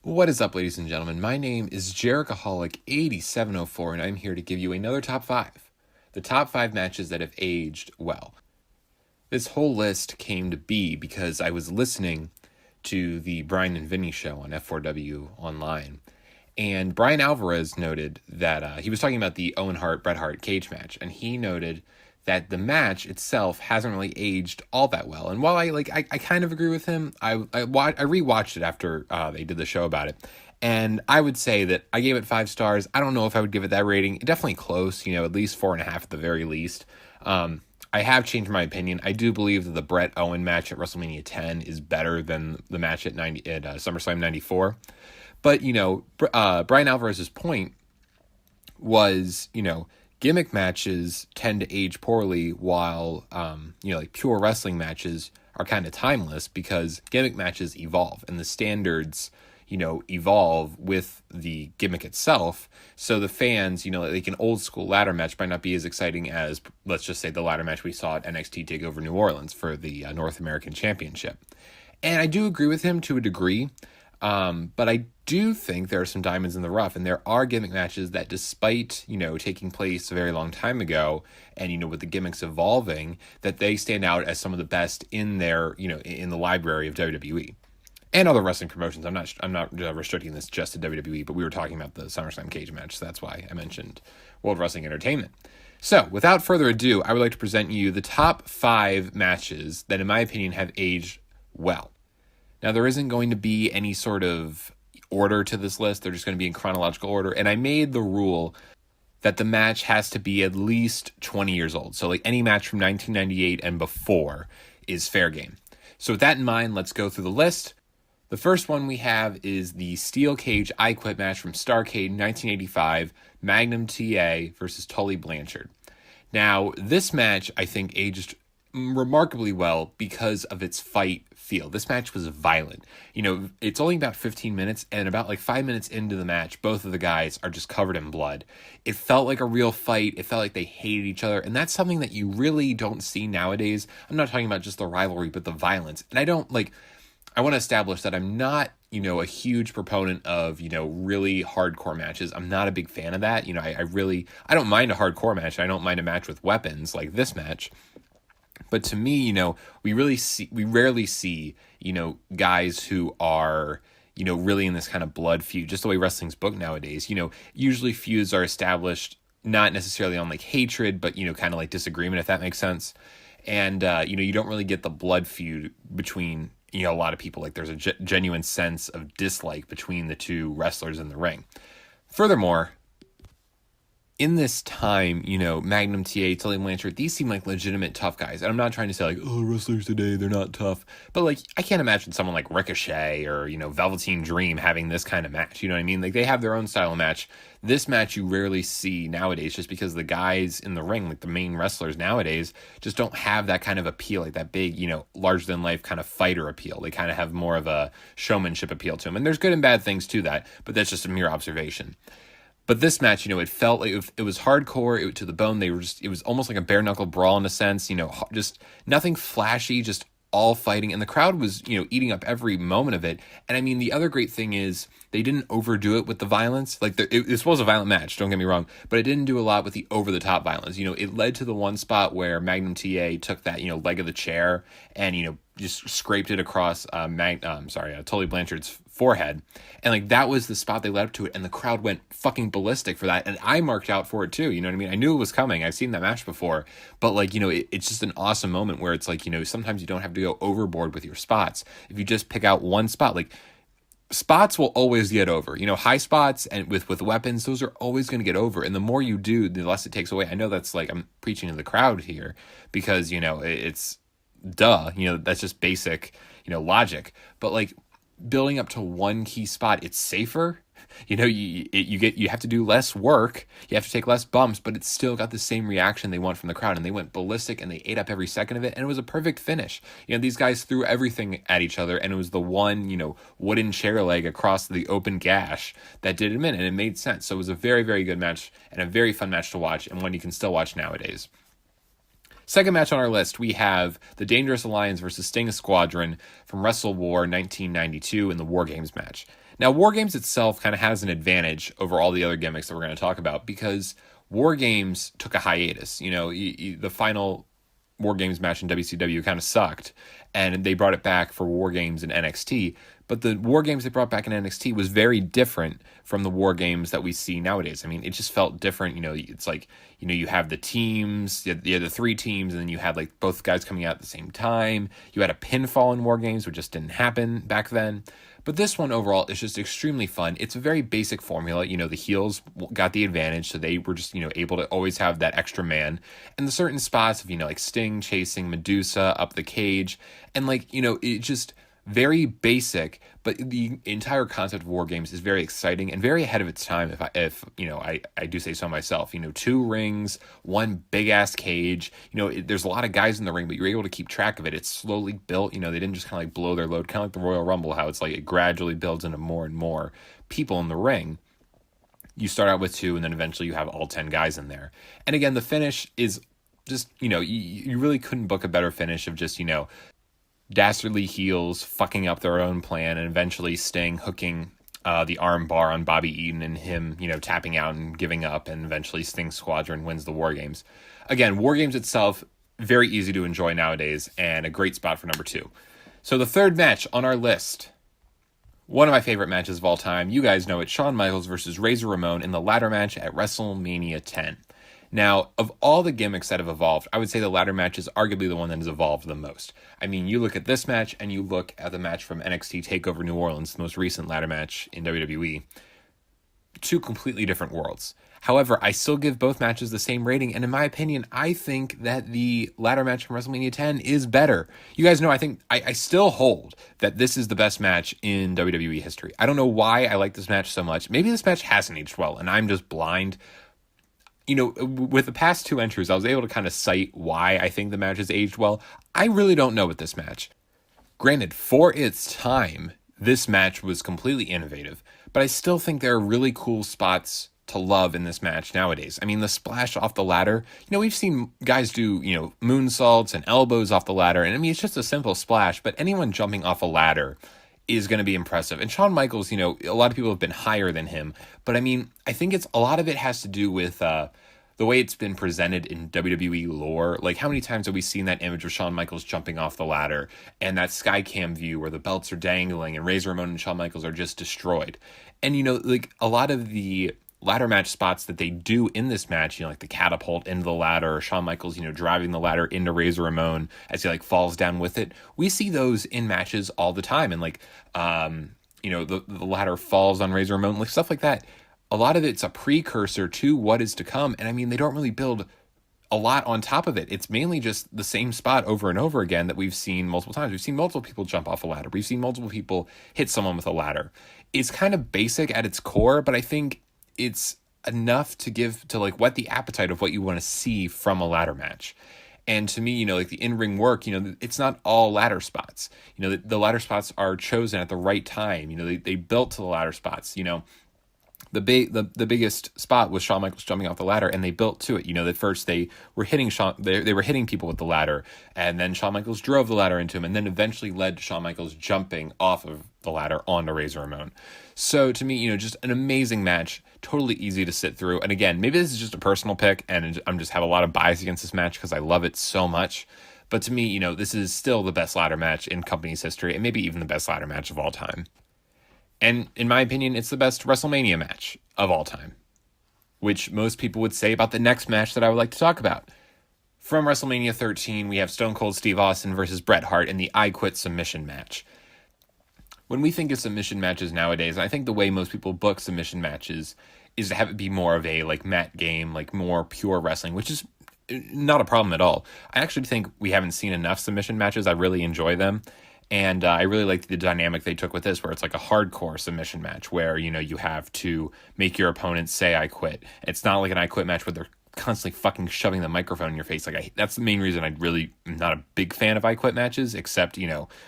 What is up, ladies and gentlemen? My name is Jerichoholic8704, and I'm here to give you another top 5. The top 5 matches that have aged well. This whole list came to be because I was listening to the Bryan Vinny Show on F4W Online, and Bryan Alvarez noted that he was talking about the Owen Hart-Bret Hart cage match, and he noted that the match itself hasn't really aged all that well. And while I kind of agree with him, I rewatched it after they did the show about it, and I would say that I gave it 5 stars. I don't know if I would give it that rating. Definitely close, at least 4.5 at the very least. I have changed my opinion. I do believe that the Bret Owen match at WrestleMania 10 is better than the match at SummerSlam 94. But Bryan Alvarez's point was, gimmick matches tend to age poorly, while pure wrestling matches are kind of timeless because gimmick matches evolve and the standards evolve with the gimmick itself. So the fans, like an old school ladder match might not be as exciting as, let's just say, the ladder match we saw at NXT TakeOver New Orleans for the North American Championship. And I do agree with him to a degree. But I do think there are some diamonds in the rough, and there are gimmick matches that, despite, taking place a very long time ago and, with the gimmicks evolving, that they stand out as some of the best in their, in the library of WWE and other wrestling promotions. I'm not restricting this just to WWE, but we were talking about the SummerSlam cage match. So that's why I mentioned World Wrestling Entertainment. So without further ado, I would like to present you the top 5 matches that, in my opinion, have aged well. Now, there isn't going to be any sort of order to this list. They're just going to be in chronological order. And I made the rule that the match has to be at least 20 years old. So, any match from 1998 and before is fair game. So, with that in mind, let's go through the list. The first one we have is the Steel Cage I Quit match from Starrcade 1985, Magnum TA versus Tully Blanchard. Now, this match, I think, aged remarkably well because of its fight feel. This match was violent. It's only about 15 minutes, and about 5 minutes into the match, both of the guys are just covered in blood. It felt like a real fight. It felt like they hated each other, and that's something that you really don't see nowadays. I'm not talking about just the rivalry, but the violence. And I want to establish that I'm not, a huge proponent of, really hardcore matches. I'm not a big fan of that. I don't mind a hardcore match. I don't mind a match with weapons like this match. But to me, we rarely see, guys who are, really in this kind of blood feud, just the way wrestling's booked nowadays. Usually feuds are established not necessarily on hatred, but, kind of disagreement, if that makes sense. And, you don't really get the blood feud between, a lot of people. There's a genuine sense of dislike between the two wrestlers in the ring. Furthermore, in this time, Magnum TA, Tully Blanchard, these seem like legitimate tough guys. And I'm not trying to say wrestlers today, they're not tough. But I can't imagine someone like Ricochet or, Velveteen Dream having this kind of match. You know what I mean? They have their own style of match. This match you rarely see nowadays just because the guys in the ring, the main wrestlers nowadays, just don't have that kind of appeal, that big, larger than life kind of fighter appeal. They kind of have more of a showmanship appeal to them. And there's good and bad things to that, but that's just a mere observation. But this match, it felt like it was hardcore, to the bone. It was almost like a bare knuckle brawl in a sense, just nothing flashy, just all fighting. And the crowd was, eating up every moment of it. And I mean, the other great thing is they didn't overdo it with the violence. This was a violent match, don't get me wrong, but it didn't do a lot with the over the top violence. It led to the one spot where Magnum TA took that, leg of the chair and, just scraped it across Tully Blanchard's forehead. And that was the spot they led up to it, and the crowd went fucking ballistic for that. And I marked out for it too. You know what I mean? I knew it was coming. I've seen that match before. But it's just an awesome moment where it's sometimes you don't have to go overboard with your spots. If you just pick out one spot, spots will always get over. High spots and with weapons, those are always going to get over. And the more you do, the less it takes away. I know that's I'm preaching to the crowd here because, it's duh, that's just basic, logic. But building up to one key spot, it's safer. You have to do less work, you have to take less bumps, but it's still got the same reaction they want from the crowd, and they went ballistic and they ate up every second of it, and it was a perfect finish. These guys threw everything at each other, and it was the one, wooden chair leg across the open gash that did them in, and it made sense. So it was a very, very good match and a very fun match to watch, and one you can still watch nowadays. Second match on our list, we have the Dangerous Alliance versus Sting Squadron from Wrestle War 1992 in the War Games match. Now, War Games itself kind of has an advantage over all the other gimmicks that we're going to talk about because War Games took a hiatus. The final War Games match in WCW kind of sucked, and they brought it back for War Games in NXT. But the War Games they brought back in NXT was very different from the War Games that we see nowadays. I mean, it just felt different. It's like, you have the teams, you had the three teams, and then you had like both guys coming out at the same time. You had a pinfall in War Games, which just didn't happen back then. But this one overall is just extremely fun. It's a very basic formula. The heels got the advantage, so they were just, able to always have that extra man. And the certain spots of, like Sting chasing Medusa up the cage. And it just very basic, but the entire concept of War Games is very exciting and very ahead of its time. If I do say so myself. 2 rings, 1 big ass cage. There's a lot of guys in the ring, but you're able to keep track of it. It's slowly built. They didn't just kind of like blow their load, kind of like the Royal Rumble, how it's like it gradually builds into more and more people in the ring. You start out with 2, and then eventually you have all 10 guys in there. And again, the finish is just, you really couldn't book a better finish of just, dastardly heels fucking up their own plan, and eventually Sting hooking the arm bar on Bobby Eaton and him, tapping out and giving up, and eventually Sting Squadron wins the War Games. Again, War Games itself, very easy to enjoy nowadays, and a great spot for number 2. So the third match on our list, one of my favorite matches of all time. You guys know it, Shawn Michaels versus Razor Ramon in the ladder match at WrestleMania 10. Now, of all the gimmicks that have evolved, I would say the ladder match is arguably the one that has evolved the most. I mean, you look at this match and you look at the match from NXT TakeOver New Orleans, the most recent ladder match in WWE. 2 completely different worlds. However, I still give both matches the same rating, and in my opinion, I think that the ladder match from WrestleMania 10 is better. You guys know, I still hold that this is the best match in WWE history. I don't know why I like this match so much. Maybe this match hasn't aged well, and I'm just blind. With the past 2 entries, I was able to kind of cite why I think the match has aged well. I really don't know with this match. Granted, for its time, this match was completely innovative, but I still think there are really cool spots to love in this match nowadays. I mean, the splash off the ladder, we've seen guys do, moonsaults and elbows off the ladder, and I mean, it's just a simple splash, but anyone jumping off a ladder is going to be impressive. And Shawn Michaels, a lot of people have been higher than him, but I mean, I think a lot of it has to do with the way it's been presented in WWE lore. Like, how many times have we seen that image of Shawn Michaels jumping off the ladder and that sky cam view where the belts are dangling and Razor Ramon and Shawn Michaels are just destroyed? And, a lot of the ladder match spots that they do in this match, like the catapult into the ladder, or Shawn Michaels, driving the ladder into Razor Ramon as he falls down with it. We see those in matches all the time. And the ladder falls on Razor Ramon, stuff like that. A lot of it's a precursor to what is to come. And I mean, they don't really build a lot on top of it. It's mainly just the same spot over and over again that we've seen multiple times. We've seen multiple people jump off a ladder. We've seen multiple people hit someone with a ladder. It's kind of basic at its core, but I think it's enough to give to whet the appetite of what you want to see from a ladder match. And to me, the in-ring work, it's not all ladder spots. The ladder spots are chosen at the right time. They built to the ladder spots. The biggest spot was Shawn Michaels jumping off the ladder, and they built to it. At first they were hitting they were hitting people with the ladder, and then Shawn Michaels drove the ladder into him, and then eventually led to Shawn Michaels jumping off of the ladder onto Razor Ramon. So to me, just an amazing match, totally easy to sit through. And again, maybe this is just a personal pick, and I'm just have a lot of bias against this match because I love it so much. But to me, this is still the best ladder match in company's history, and maybe even the best ladder match of all time. And in my opinion, it's the best WrestleMania match of all time, which most people would say about the next match that I would like to talk about. From WrestleMania 13, we have Stone Cold Steve Austin versus Bret Hart in the I Quit submission match. When we think of submission matches nowadays, I think the way most people book submission matches is to have it be more of a mat game, more pure wrestling, which is not a problem at all. I actually think we haven't seen enough submission matches. I really enjoy them. And I really liked the dynamic they took with this, where it's like a hardcore submission match where, you have to make your opponent say, I quit. It's not like an I quit match where they're constantly fucking shoving the microphone in your face. That's the main reason I really am not a big fan of I quit matches, except,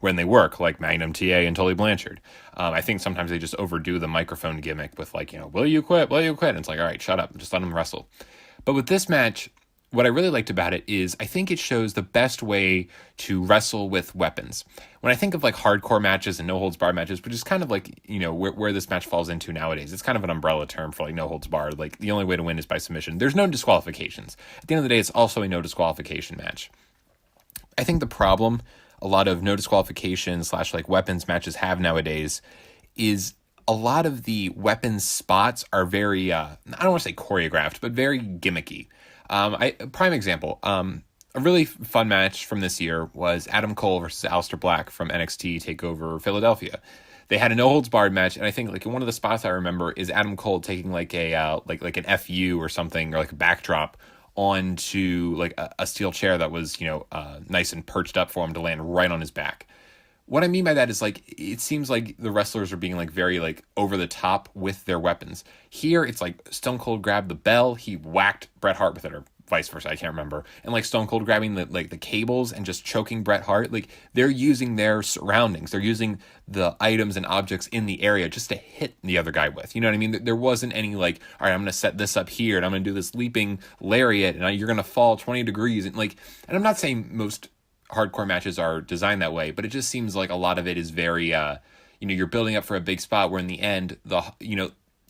when they work, like Magnum TA and Tully Blanchard. I think sometimes they just overdo the microphone gimmick with will you quit? Will you quit? And it's all right, shut up. Just let them wrestle. But with this match, what I really liked about it is I think it shows the best way to wrestle with weapons. When I think of like hardcore matches and no holds barred matches, which is kind of like, where this match falls into nowadays, it's kind of an umbrella term for like no holds barred. Like the only way to win is by submission. There's no disqualifications. At the end of the day, it's also a no disqualification match. I think the problem a lot of no disqualification / like weapons matches have nowadays is a lot of the weapons spots are very, I don't want to say choreographed, but very gimmicky. Prime example, a really fun match from this year was Adam Cole versus Aleister Black from NXT TakeOver Philadelphia. They had a no holds barred match, and I think like one of the spots I remember is Adam Cole taking like a like an FU or something, or like a backdrop onto like a steel chair that was nice and perched up for him to land right on his back. What I mean by that is like it seems like the wrestlers are being like very like over the top with their weapons. Here it's like Stone Cold grabbed the bell, he whacked Bret Hart with it, or vice versa, I can't remember. And like Stone Cold grabbing the cables and just choking Bret Hart. Like they're using their surroundings, they're using the items and objects in the area just to hit the other guy with. You know what I mean? There wasn't any like, all right, I'm going to set this up here and I'm going to do this leaping lariat and you're going to fall 20 degrees. And I'm not saying most hardcore matches are designed that way, but it just seems like a lot of it is very, you're building up for a big spot where in the end,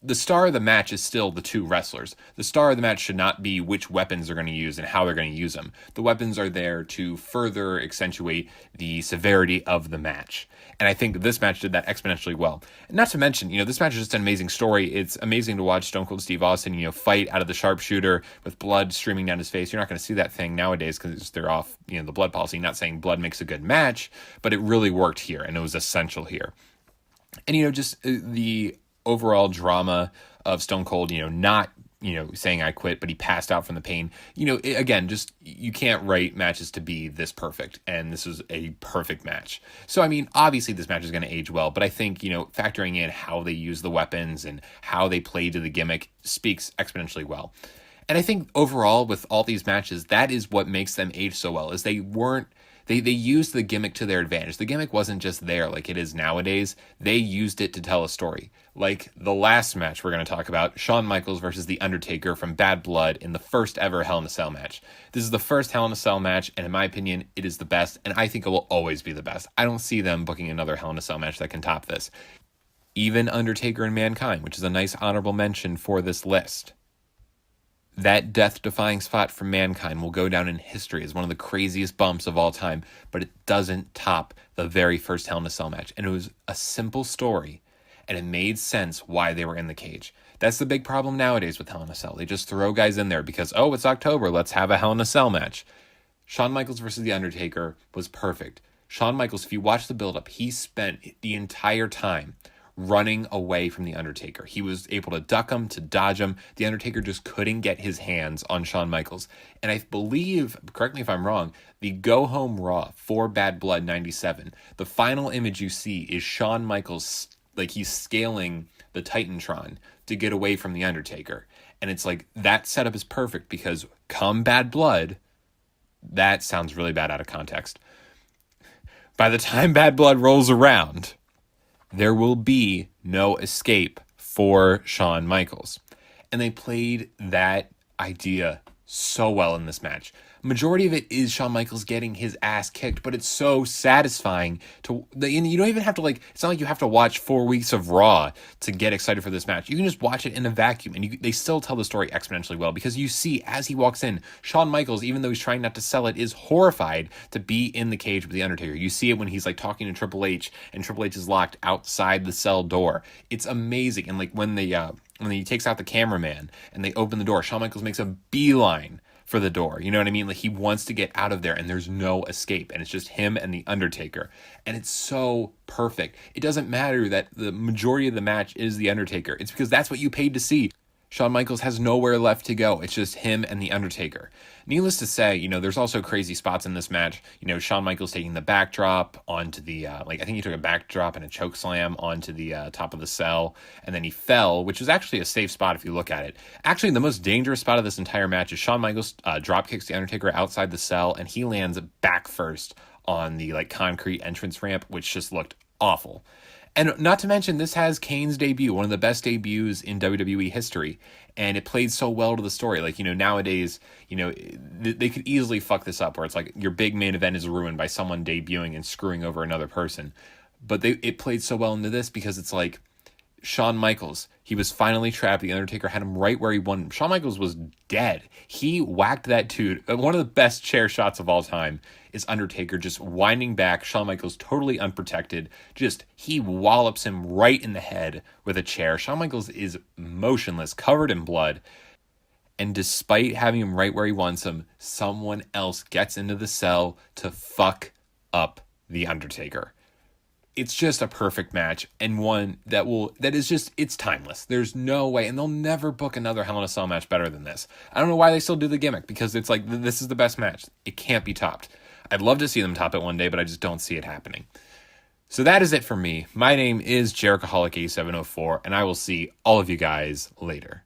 the star of the match is still the two wrestlers. The star of the match should not be which weapons they're going to use and how they're going to use them. The weapons are there to further accentuate the severity of the match. And I think this match did that exponentially well. And not to mention, this match is just an amazing story. It's amazing to watch Stone Cold Steve Austin, fight out of the sharpshooter with blood streaming down his face. You're not going to see that thing nowadays because they're off, the blood policy. Not saying blood makes a good match, but it really worked here and it was essential here. And, just the overall drama of Stone Cold, not, saying I quit, but he passed out from the pain. Again, just you can't write matches to be this perfect, and this was a perfect match. So, I mean, obviously this match is going to age well, but I think, factoring in how they use the weapons and how they play to the gimmick speaks exponentially well. And I think overall with all these matches, that is what makes them age so well, is they used the gimmick to their advantage. The gimmick wasn't just there like it is nowadays. They used it to tell a story. Like the last match we're going to talk about, Shawn Michaels versus The Undertaker from Bad Blood in the first ever Hell in a Cell match. This is the first Hell in a Cell match, and in my opinion, it is the best, and I think it will always be the best. I don't see them booking another Hell in a Cell match that can top this. Even Undertaker and Mankind, which is a nice honorable mention for this list. That death-defying spot from Mankind will go down in history as one of the craziest bumps of all time, but it doesn't top the very first Hell in a Cell match. And it was a simple story, and it made sense why they were in the cage. That's the big problem nowadays with Hell in a Cell. They just throw guys in there because, it's October, let's have a Hell in a Cell match. Shawn Michaels versus The Undertaker was perfect. Shawn Michaels, if you watch the build-up, he spent the entire time running away from The Undertaker. He was able to duck him, to dodge him. The Undertaker just couldn't get his hands on Shawn Michaels. And I believe, correct me if I'm wrong, the Go Home Raw for Bad Blood 97, the final image you see is Shawn Michaels, like he's scaling the Titantron to get away from The Undertaker. And it's like, that setup is perfect because come Bad Blood, that sounds really bad out of context. By the time Bad Blood rolls around, there will be no escape for Shawn Michaels. And they played that idea so well in this match. Majority of it is Shawn Michaels getting his ass kicked, but it's so satisfying and you don't even have to it's not like you have to watch 4 weeks of Raw to get excited for this match. You can just watch it in a vacuum and they still tell the story exponentially well because you see as he walks in, Shawn Michaels, even though he's trying not to sell it, is horrified to be in the cage with The Undertaker. You see it when he's talking to Triple H and Triple H is locked outside the cell door. It's amazing. And when he takes out the cameraman and they open the door, Shawn Michaels makes a beeline for the door. You know what I mean? He wants to get out of there and there's no escape and it's just him and The Undertaker. And it's so perfect. It doesn't matter that the majority of the match is The Undertaker. It's because that's what you paid to see. Shawn Michaels has nowhere left to go. It's just him and The Undertaker. Needless to say, there's also crazy spots in this match. Shawn Michaels taking the backdrop onto the, I think he took a backdrop and a choke slam onto the top of the cell, and then he fell, which was actually a safe spot if you look at it. Actually, the most dangerous spot of this entire match is Shawn Michaels drop kicks The Undertaker outside the cell, and he lands back first on the concrete entrance ramp, which just looked awful. And not to mention, this has Kane's debut, one of the best debuts in WWE history. And it played so well to the story. Like, nowadays, they could easily fuck this up where it's like your big main event is ruined by someone debuting and screwing over another person. But it played so well into this because it's like Shawn Michaels, he was finally trapped. The Undertaker had him right where he wanted him. Shawn Michaels was dead. He whacked that dude. One of the best chair shots of all time is Undertaker just winding back. Shawn Michaels totally unprotected. He wallops him right in the head with a chair. Shawn Michaels is motionless, covered in blood. And despite having him right where he wants him, someone else gets into the cell to fuck up The Undertaker. It's just a perfect match, and one it's timeless. There's no way, and they'll never book another Hell in a Cell match better than this. I don't know why they still do the gimmick, because it's like, this is the best match. It can't be topped. I'd love to see them top it one day, but I just don't see it happening. So that is it for me. My name is Jerichoholic8704, and I will see all of you guys later.